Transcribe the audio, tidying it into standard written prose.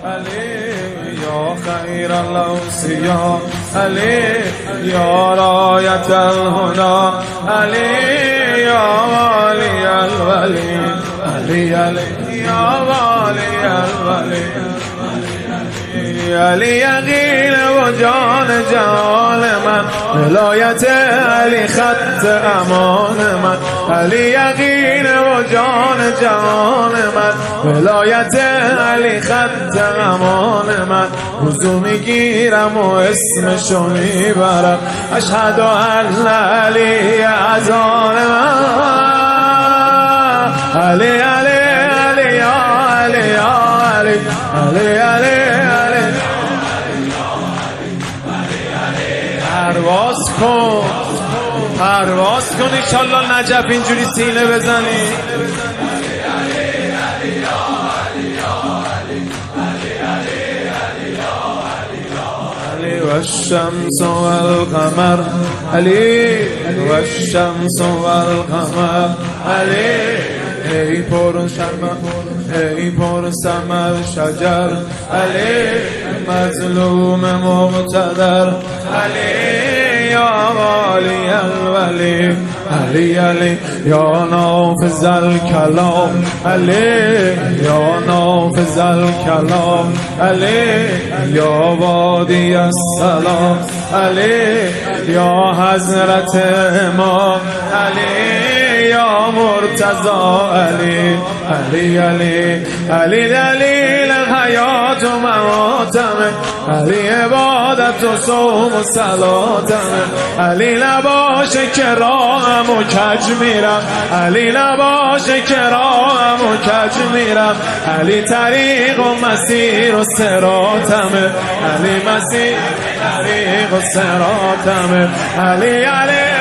علی یا خیر الاوصیا علی یا رایت الهدی علی یا والی الولی علی علی یا والی الولی علی یقین و جان جهان من ولایت علی خط امان من علی یقین و جان جهان من ولایت علی خط امان من وضو میگیرم و اسمشو میبرم اشهد ان علی اذان من علی علی علی یا علی یا علی علی علی پرواز کن انشالله نجف اینجوری سینه بزنی علی و الشمس و القمر علی و الشمس و القمر علی ای پر ثمر شجر علی مظلوم مقتدر علی یا والی الولی علی علی یا نافذ الکلام علی یا نافذ الکلام علی یا وادی السلام علی یا حضرت امام علی یا مرتضی علی علی علی علی دلیل حیات و مماتم علی عبادت و صوم و صلاتم علی نباشه که راهم و کج میرم علی نباشه که راهم و کج میرم علی طریق و مسیر و صراطم علی مسیر طریق و صراطم علی علی